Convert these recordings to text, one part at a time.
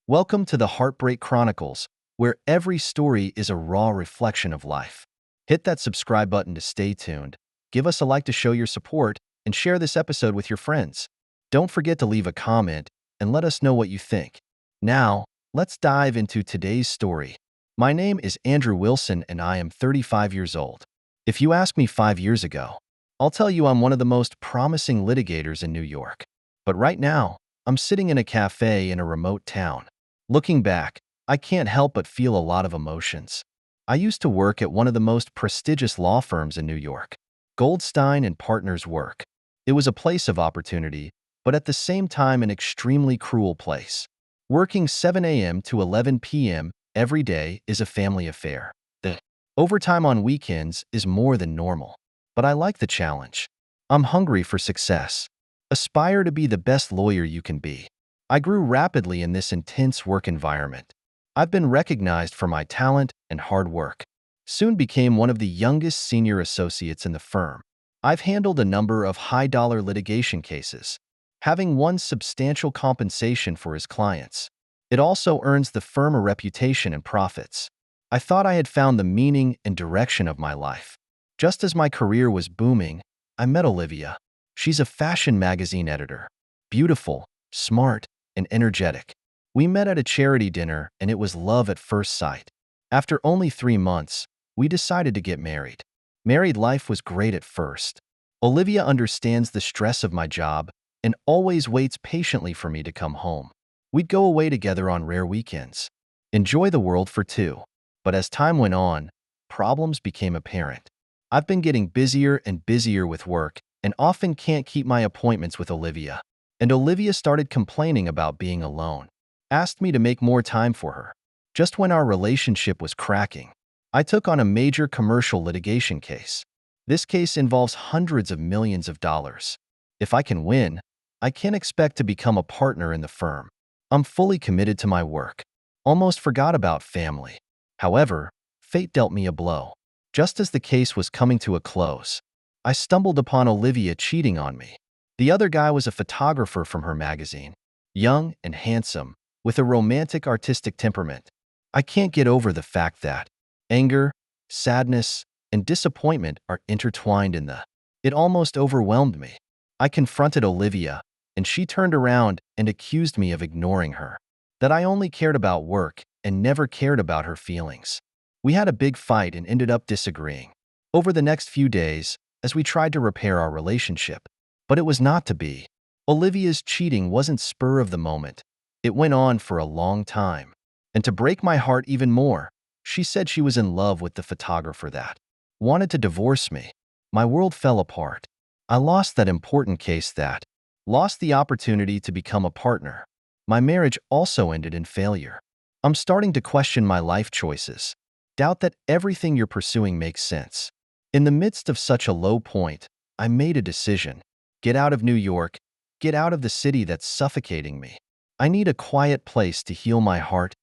Welcome to the Heartbreak Chronicles, where every story is a raw reflection of life. Hit that subscribe button to stay tuned, give us a like to show your support, and share this episode with your friends. Don't forget to leave a comment and let us know what you think. Now, let's dive into today's story. My name is Andrew Wilson and I am 35 years old. If you asked me 5 years ago, I'll tell you I'm one of the most promising litigators in New York. But right now, I'm sitting in a cafe in a remote town. Looking back, I can't help but feel a lot of emotions. I used to work at one of the most prestigious law firms in New York, Goldstein and Partners Work. It was a place of opportunity, but at the same time an extremely cruel place. Working 7 a.m. to 11 p.m. every day is a family affair. The overtime on weekends is more than normal. But I like the challenge. I'm hungry for success. Aspire to be the best lawyer you can be. I grew rapidly in this intense work environment. I've been recognized for my talent and hard work. Soon became one of the youngest senior associates in the firm. I've handled a number of high-dollar litigation cases, having won substantial compensation for his clients. It also earns the firm a reputation and profits. I thought I had found the meaning and direction of my life. Just as my career was booming, I met Olivia. She's a fashion magazine editor. Beautiful, smart, and energetic. We met at a charity dinner and it was love at first sight. After only 3 months, we decided to get married. Married life was great at first. Olivia understands the stress of my job and always waits patiently for me to come home. We'd go away together on rare weekends. Enjoy the world for two. But as time went on, problems became apparent. I've been getting busier and busier with work and often can't keep my appointments with Olivia. And Olivia started complaining about being alone. Asked me to make more time for her. Just when our relationship was cracking, I took on a major commercial litigation case. This case involves hundreds of millions of dollars. If I can win, I can't expect to become a partner in the firm. I'm fully committed to my work. Almost forgot about family. However, fate dealt me a blow. Just as the case was coming to a close, I stumbled upon Olivia cheating on me. The other guy was a photographer from her magazine, young and handsome, with a romantic artistic temperament. I can't get over the fact that anger, sadness, and disappointment are intertwined in the. It almost overwhelmed me. I confronted Olivia, and she turned around and accused me of ignoring her, that I only cared about work and never cared about her feelings. We had a big fight and ended up disagreeing over the next few days as we tried to repair our relationship. But it was not to be. Olivia's cheating wasn't spur of the moment. It went on for a long time. And to break my heart even more, she said she was in love with the photographer that wanted to divorce me. My world fell apart. I lost that important case that lost the opportunity to become a partner. My marriage also ended in failure. I'm starting to question my life choices. Doubt that everything you're pursuing makes sense. In the midst of such a low point, I made a decision. Get out of New York. Get out of the city that's suffocating me. I need a quiet place to heal my heart.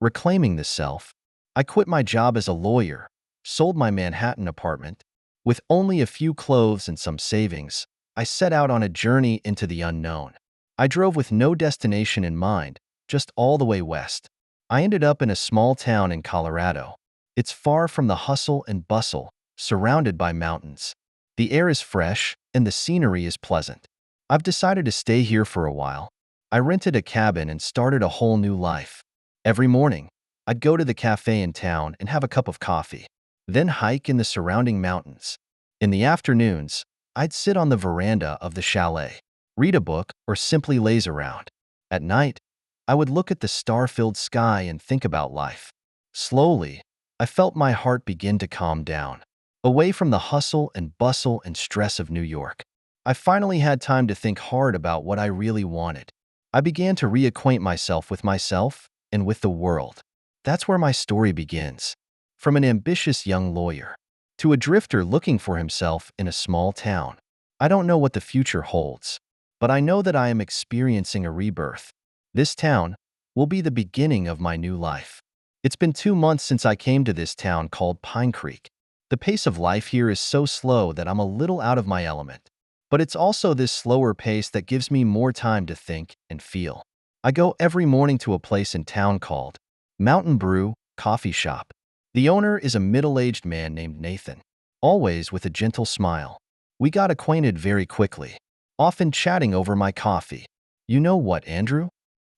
Reclaiming the self. I quit my job as a lawyer, sold my Manhattan apartment. With only a few clothes and some savings, I set out on a journey into the unknown. I drove with no destination in mind, just all the way west. I ended up in a small town in Colorado. It's far from the hustle and bustle, surrounded by mountains. The air is fresh and the scenery is pleasant. I've decided to stay here for a while. I rented a cabin and started a whole new life. Every morning, I'd go to the cafe in town and have a cup of coffee, then hike in the surrounding mountains. In the afternoons, I'd sit on the veranda of the chalet, read a book, or simply laze around. At night, I would look at the star-filled sky and think about life. Slowly, I felt my heart begin to calm down. Away from the hustle and bustle and stress of New York, I finally had time to think hard about what I really wanted. I began to reacquaint myself and with the world. That's where my story begins. From an ambitious young lawyer to a drifter looking for himself in a small town. I don't know what the future holds, but I know that I am experiencing a rebirth. This town will be the beginning of my new life. It's been 2 months since I came to this town called Pine Creek. The pace of life here is so slow that I'm a little out of my element. But it's also this slower pace that gives me more time to think and feel. I go every morning to a place in town called Mountain Brew Coffee Shop. The owner is a middle-aged man named Nathan, always with a gentle smile. We got acquainted very quickly, often chatting over my coffee. You know what, Andrew?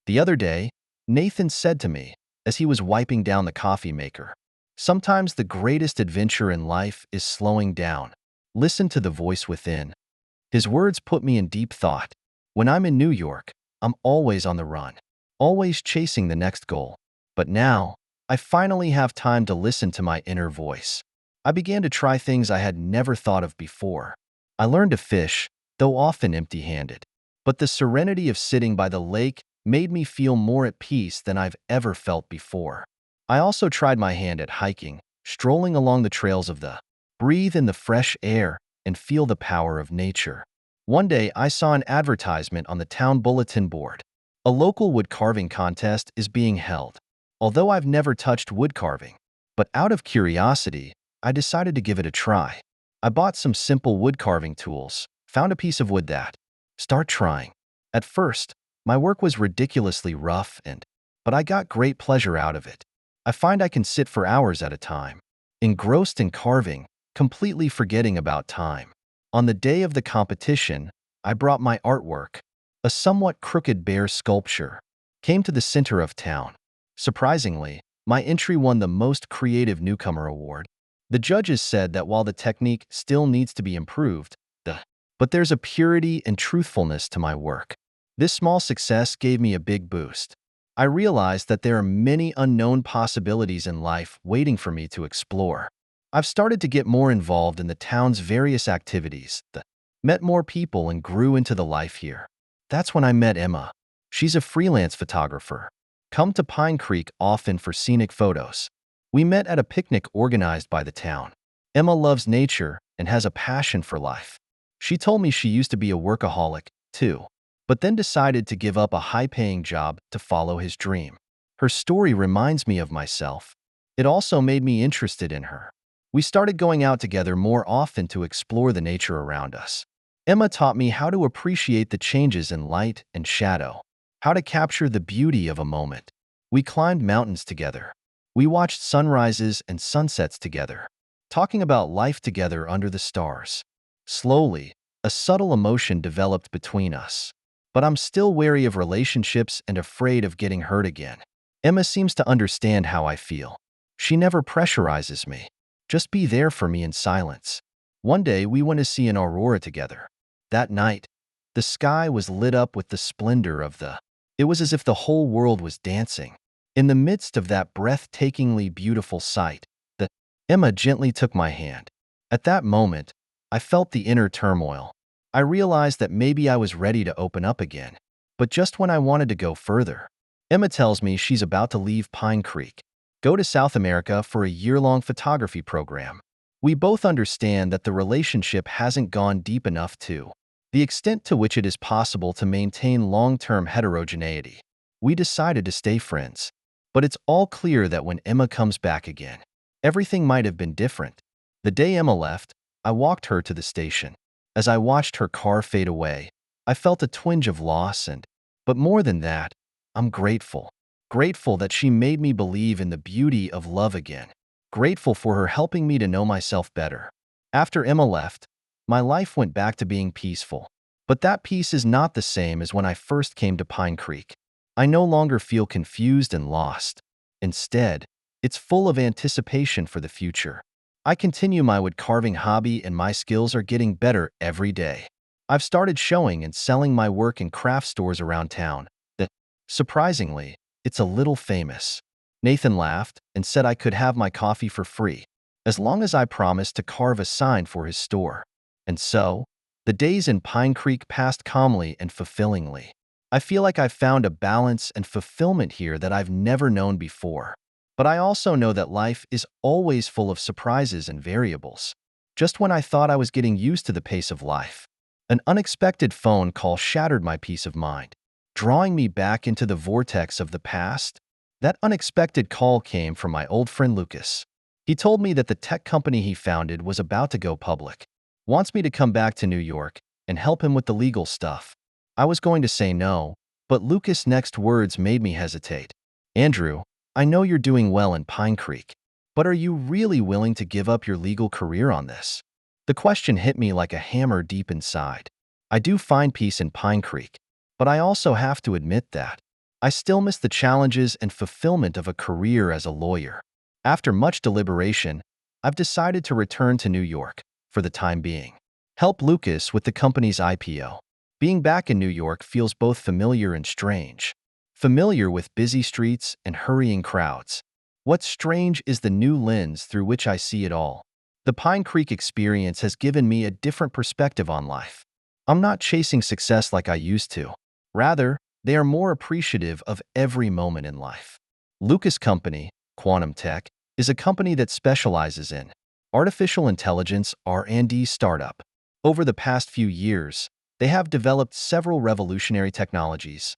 The other day, Nathan said to me, as he was wiping down the coffee maker, sometimes the greatest adventure in life is slowing down. Listen to the voice within. His words put me in deep thought. When I'm in New York, I'm always on the run, always chasing the next goal. But now, I finally have time to listen to my inner voice. I began to try things I had never thought of before. I learned to fish, though often empty-handed. But the serenity of sitting by the lake made me feel more at peace than I've ever felt before. I also tried my hand at hiking, strolling along the trails of the breathe in the fresh air and feel the power of nature. One day, I saw an advertisement on the town bulletin board. A local wood carving contest is being held. Although I've never touched wood carving, but out of curiosity, I decided to give it a try. I bought some simple wood carving tools, found a piece of wood that start trying. At first, my work was ridiculously rough but I got great pleasure out of it. I find I can sit for hours at a time, engrossed in carving, completely forgetting about time. On the day of the competition, I brought my artwork, a somewhat crooked bear sculpture, came to the center of town. Surprisingly, my entry won the Most Creative Newcomer Award. The judges said that while the technique still needs to be improved, but there's a purity and truthfulness to my work. This small success gave me a big boost. I realized that there are many unknown possibilities in life waiting for me to explore. I've started to get more involved in the town's various activities, met more people and grew into the life here. That's when I met Emma. She's a freelance photographer. Come to Pine Creek often for scenic photos. We met at a picnic organized by the town. Emma loves nature and has a passion for life. She told me she used to be a workaholic, too, but then decided to give up a high-paying job to follow his dream. Her story reminds me of myself. It also made me interested in her. We started going out together more often to explore the nature around us. Emma taught me how to appreciate the changes in light and shadow, how to capture the beauty of a moment. We climbed mountains together. We watched sunrises and sunsets together, talking about life together under the stars. Slowly, a subtle emotion developed between us. But I'm still wary of relationships and afraid of getting hurt again. Emma seems to understand how I feel. She never pressurizes me. Just be there for me in silence. One day, we went to see an aurora together. That night, the sky was lit up with the splendor of It was as if the whole world was dancing. In the midst of that breathtakingly beautiful sight, Emma gently took my hand. At that moment, I felt the inner turmoil. I realized that maybe I was ready to open up again. But just when I wanted to go further, Emma tells me she's about to leave Pine Creek, go to South America for a year-long photography program. We both understand that the relationship hasn't gone deep enough to the extent to which it is possible to maintain long-term heterogeneity. We decided to stay friends. But it's all clear that when Emma comes back again, everything might have been different. The day Emma left, I walked her to the station. As I watched her car fade away, I felt a twinge of loss but more than that, I'm grateful. Grateful that she made me believe in the beauty of love again. Grateful for her helping me to know myself better. After Emma left, my life went back to being peaceful. But that peace is not the same as when I first came to Pine Creek. I no longer feel confused and lost. Instead, it's full of anticipation for the future. I continue my wood carving hobby and my skills are getting better every day. I've started showing and selling my work in craft stores around town. Surprisingly, it's a little famous. Nathan laughed and said I could have my coffee for free, as long as I promised to carve a sign for his store. And so, the days in Pine Creek passed calmly and fulfillingly. I feel like I've found a balance and fulfillment here that I've never known before. But I also know that life is always full of surprises and variables. Just when I thought I was getting used to the pace of life, an unexpected phone call shattered my peace of mind, drawing me back into the vortex of the past. That unexpected call came from my old friend Lucas. He told me that the tech company he founded was about to go public, wants me to come back to New York and help him with the legal stuff. I was going to say no, But Lucas' next words made me hesitate. Andrew, I know you're doing well in Pine Creek, but are you really willing to give up your legal career on this? The question hit me like a hammer deep inside. I do find peace in Pine Creek, but I also have to admit that I still miss the challenges and fulfillment of a career as a lawyer. After much deliberation, I've decided to return to New York, for the time being. Help Lucas with the company's IPO. Being back in New York feels both familiar and strange. Familiar with busy streets and hurrying crowds. What's strange is the new lens through which I see it all. The Pine Creek experience has given me a different perspective on life. I'm not chasing success like I used to. Rather, they are more appreciative of every moment in life. Lucas' company, Quantum Tech, is a company that specializes in artificial intelligence R&D startup. Over the past few years, they have developed several revolutionary technologies.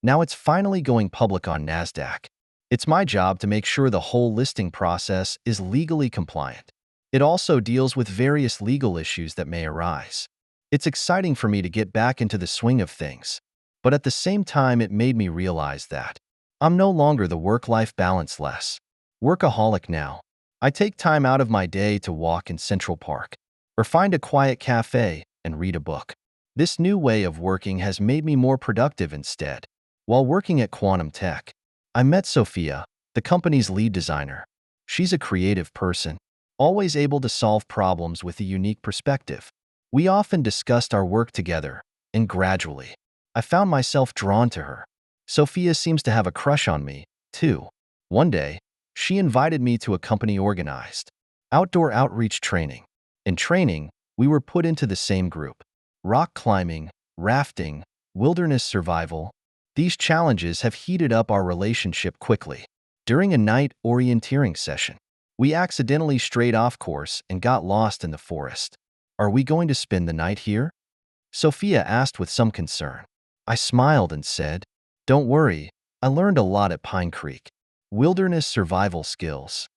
Now it's finally going public on NASDAQ. It's my job to make sure the whole listing process is legally compliant. It also deals with various legal issues that may arise. It's exciting for me to get back into the swing of things, but at the same time it made me realize that I'm no longer the work-life balance-less workaholic now. I take time out of my day to walk in Central Park or find a quiet cafe and read a book. This new way of working has made me more productive instead. While working at Quantum Tech, I met Sophia, the company's lead designer. She's a creative person, always able to solve problems with a unique perspective. We often discussed our work together, and gradually, I found myself drawn to her. Sophia seems to have a crush on me, too. One day, she invited me to a company-organized outdoor outreach training. In training, we were put into the same group. Rock climbing, rafting, wilderness survival. These challenges have heated up our relationship quickly. During a night orienteering session, we accidentally strayed off course and got lost in the forest. Are we going to spend the night here? Sophia asked with some concern. I smiled and said, don't worry, I learned a lot at Pine Creek. Wilderness survival skills.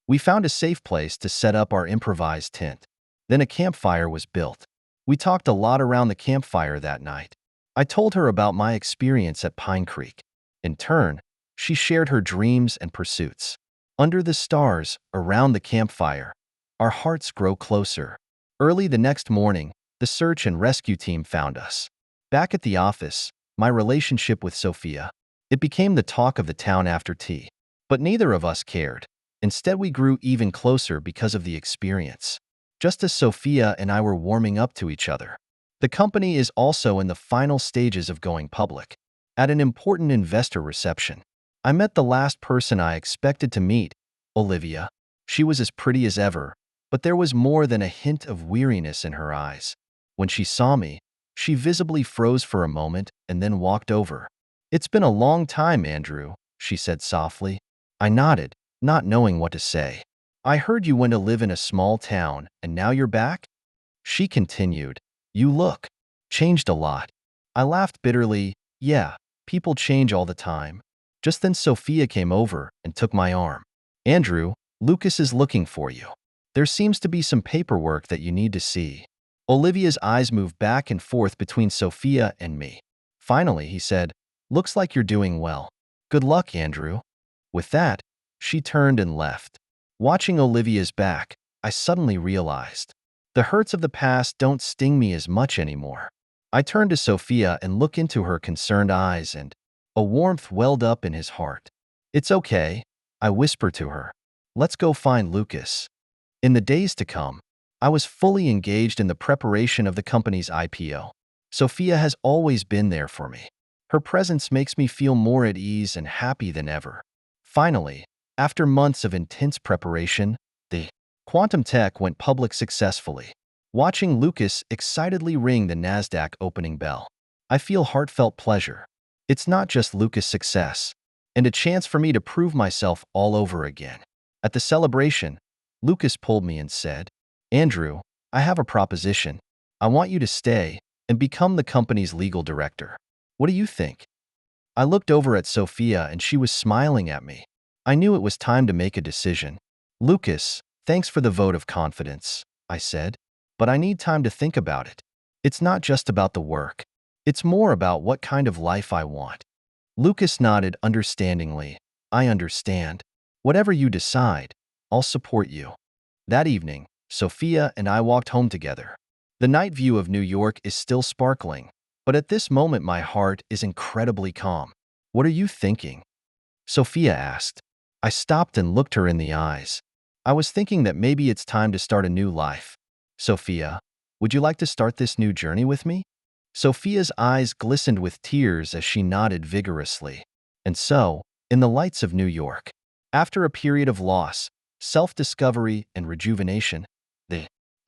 We found a safe place to set up our improvised tent. Then a campfire was built. We talked a lot around the campfire that night. I told her about my experience at Pine Creek. In turn, she shared her dreams and pursuits. Under the stars, around the campfire, our hearts grow closer. Early the next morning, the search and rescue team found us. Back at the office, my relationship with Sophia, it became the talk of the town after tea. But neither of us cared. Instead, we grew even closer because of the experience. Just as Sophia and I were warming up to each other. The company is also in the final stages of going public. At an important investor reception, I met the last person I expected to meet, Olivia. She was as pretty as ever, but there was more than a hint of weariness in her eyes. When she saw me, she visibly froze for a moment and then walked over. It's been a long time, Andrew, she said softly. I nodded, not knowing what to say. I heard you went to live in a small town and now you're back? She continued. You look changed a lot. I laughed bitterly. Yeah, people change all the time. Just then Sophia came over and took my arm. Andrew, Lucas is looking for you. There seems to be some paperwork that you need to see. Olivia's eyes moved back and forth between Sophia and me. Finally, he said, looks like you're doing well. Good luck, Andrew. With that, she turned and left. Watching Olivia's back, I suddenly realized the hurts of the past don't sting me as much anymore. I turned to Sophia and looked into her concerned eyes, and a warmth welled up in his heart. It's okay, I whispered to her. Let's go find Lucas. In the days to come, I was fully engaged in the preparation of the company's IPO. Sophia has always been there for me. Her presence makes me feel more at ease and happy than ever. Finally, after months of intense preparation, the Quantum Tech went public successfully. Watching Lucas excitedly ring the NASDAQ opening bell, I feel heartfelt pleasure. It's not just Lucas' success, and a chance for me to prove myself all over again. At the celebration, Lucas pulled me and said, Andrew, I have a proposition. I want you to stay and become the company's legal director. What do you think? I looked over at Sophia and she was smiling at me. I knew it was time to make a decision. Lucas, thanks for the vote of confidence, I said, but I need time to think about it. It's not just about the work. It's more about what kind of life I want. Lucas nodded understandingly. I understand. Whatever you decide, I'll support you. That evening, Sophia and I walked home together. The night view of New York is still sparkling, but at this moment my heart is incredibly calm. What are you thinking? Sophia asked. I stopped and looked her in the eyes. I was thinking that maybe it's time to start a new life. Sophia, would you like to start this new journey with me? Sophia's eyes glistened with tears as she nodded vigorously. And so, in the lights of New York, after a period of loss, self-discovery, and rejuvenation,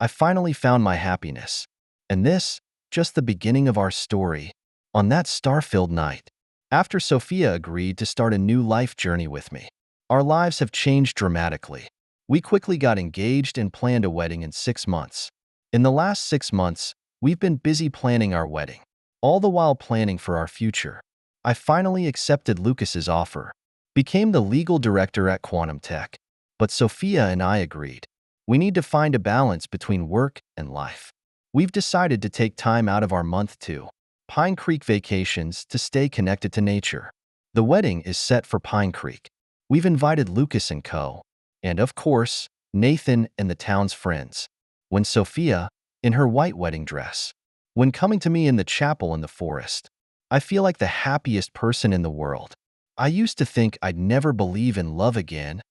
I finally found my happiness. And this, just the beginning of our story. On that star-filled night, after Sophia agreed to start a new life journey with me, our lives have changed dramatically. We quickly got engaged and planned a wedding in 6 months. In the last 6 months, we've been busy planning our wedding, all the while planning for our future. I finally accepted Lucas's offer, became the legal director at Quantum Tech. But Sophia and I agreed. We need to find a balance between work and life. We've decided to take time out of our month to Pine Creek vacations to stay connected to nature. The wedding is set for Pine Creek. We've invited Lucas and co. And of course, Nathan and the town's friends. When Sophia, in her white wedding dress, when coming to me in the chapel in the forest, I feel like the happiest person in the world. I used to think I'd never believe in love again,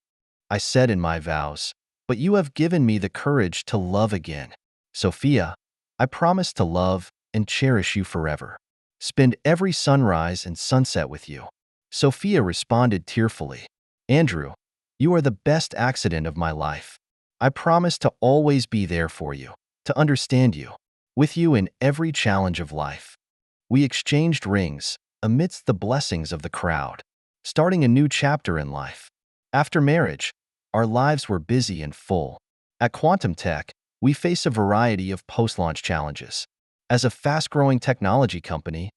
I said in my vows, but you have given me the courage to love again. Sophia, I promise to love and cherish you forever. Spend every sunrise and sunset with you. Sophia responded tearfully. Andrew, you are the best accident of my life. I promise to always be there for you, to understand you, with you in every challenge of life. We exchanged rings amidst the blessings of the crowd, starting a new chapter in life. After marriage, our lives were busy and full. At Quantum Tech, we face a variety of post-launch challenges. As a fast-growing technology company,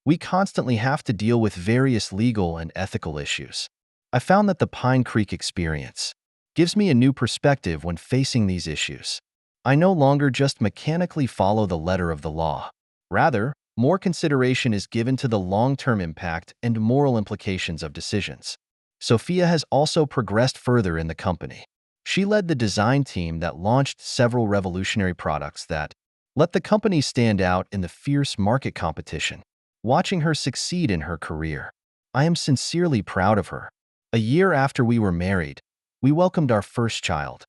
we constantly have to deal with various legal and ethical issues. I found that the Pine Creek experience gives me a new perspective when facing these issues. I no longer just mechanically follow the letter of the law. Rather, more consideration is given to the long-term impact and moral implications of decisions. Sophia has also progressed further in the company. She led the design team that launched several revolutionary products that let the company stand out in the fierce market competition. Watching her succeed in her career, I am sincerely proud of her. A year after we were married, we welcomed our first child,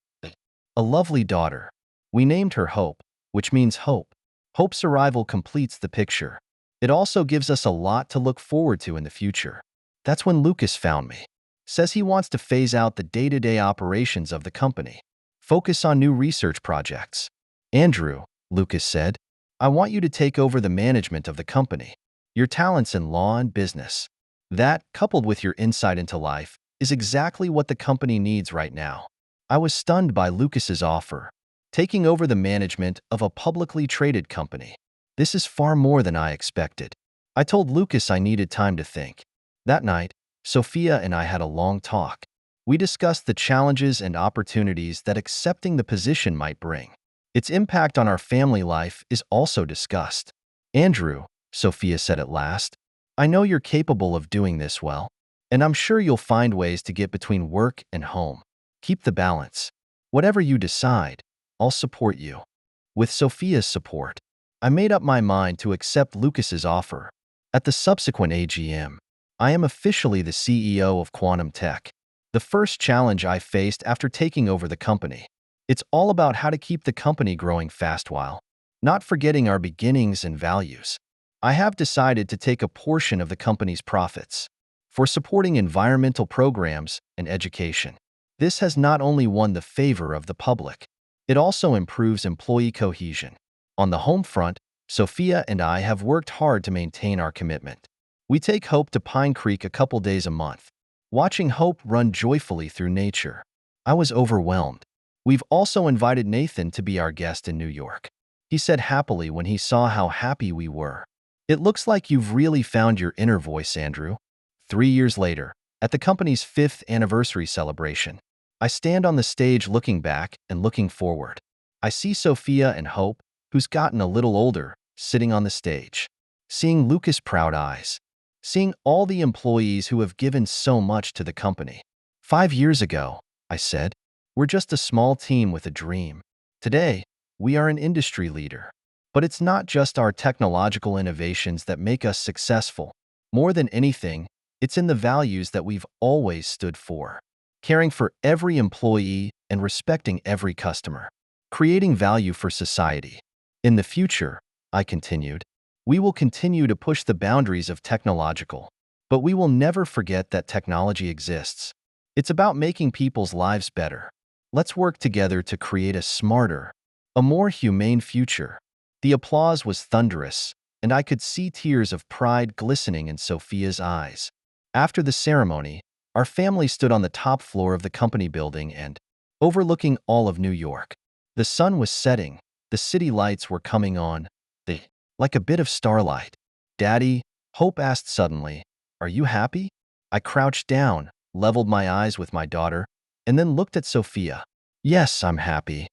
a lovely daughter. We named her Hope, which means hope. Hope's arrival completes the picture. It also gives us a lot to look forward to in the future. That's when Lucas found me. Says he wants to phase out the day-to-day operations of the company. Focus on new research projects. Andrew, Lucas said, I want you to take over the management of the company. Your talents in law and business. That, coupled with your insight into life, is exactly what the company needs right now. I was stunned by Lucas's offer. Taking over the management of a publicly traded company. This is far more than I expected. I told Lucas I needed time to think. That night, Sophia and I had a long talk. We discussed the challenges and opportunities that accepting the position might bring. Its impact on our family life is also discussed. Andrew, Sophia said at last, I know you're capable of doing this well, and I'm sure you'll find ways to get between work and home. Keep the balance. Whatever you decide, I'll support you. With Sophia's support, I made up my mind to accept Lucas's offer. At the subsequent AGM, I am officially the CEO of Quantum Tech, the first challenge I faced after taking over the company. It's all about how to keep the company growing fast while not forgetting our beginnings and values. I have decided to take a portion of the company's profits for supporting environmental programs and education. This has not only won the favor of the public, it also improves employee cohesion. On the home front, Sophia and I have worked hard to maintain our commitment. We take Hope to Pine Creek a couple days a month, watching Hope run joyfully through nature. I was overwhelmed. We've also invited Nathan to be our guest in New York. He said happily when he saw how happy we were. It looks like you've really found your inner voice, Andrew. 3 years later, at the company's 5th anniversary celebration, I stand on the stage looking back and looking forward. I see Sophia and Hope, who's gotten a little older, sitting on the stage. seeing Lucas' proud eyes, seeing all the employees who have given so much to the company. 5 years ago, I said, we're just a small team with a dream. Today, we are an industry leader. But it's not just our technological innovations that make us successful. More than anything, it's in the values that we've always stood for. Caring for every employee and respecting every customer. Creating value for society. In the future, I continued, we will continue to push the boundaries of technological, but we will never forget that technology exists. It's about making people's lives better. Let's work together to create a smarter, a more humane future. The applause was thunderous, and I could see tears of pride glistening in Sophia's eyes. After the ceremony, our family stood on the top floor of the company building and, overlooking all of New York. The sun was setting, the city lights were coming on, like a bit of starlight. Daddy, Hope asked suddenly, are you happy? I crouched down, leveled my eyes with my daughter, and then looked at Sophia. Yes, I'm happy,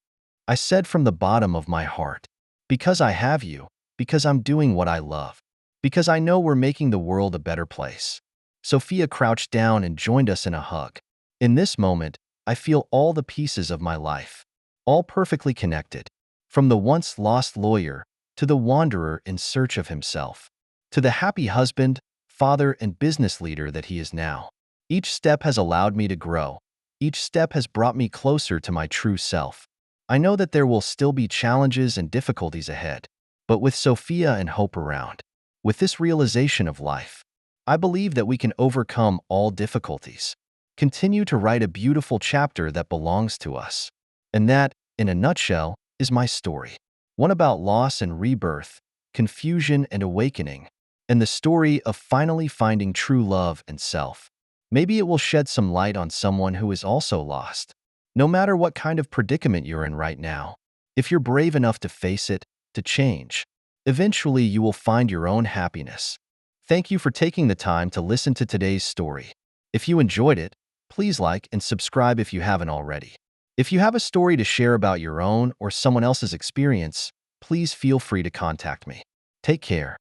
I said from the bottom of my heart. Because I have you, because I'm doing what I love, because I know we're making the world a better place. Sophia crouched down and joined us in a hug. In this moment, I feel all the pieces of my life, all perfectly connected, from the once lost lawyer to the wanderer in search of himself, to the happy husband, father, and business leader that he is now. Each step has allowed me to grow. Each step has brought me closer to my true self. I know that there will still be challenges and difficulties ahead, but with Sophia and Hope around, with this realization of life, I believe that we can overcome all difficulties, continue to write a beautiful chapter that belongs to us. And that, in a nutshell, is my story. One about loss and rebirth, confusion and awakening, and the story of finally finding true love and self. Maybe it will shed some light on someone who is also lost. No matter what kind of predicament you're in right now, if you're brave enough to face it, to change, eventually you will find your own happiness. Thank you for taking the time to listen to today's story. If you enjoyed it, please like and subscribe if you haven't already. If you have a story to share about your own or someone else's experience, please feel free to contact me. Take care.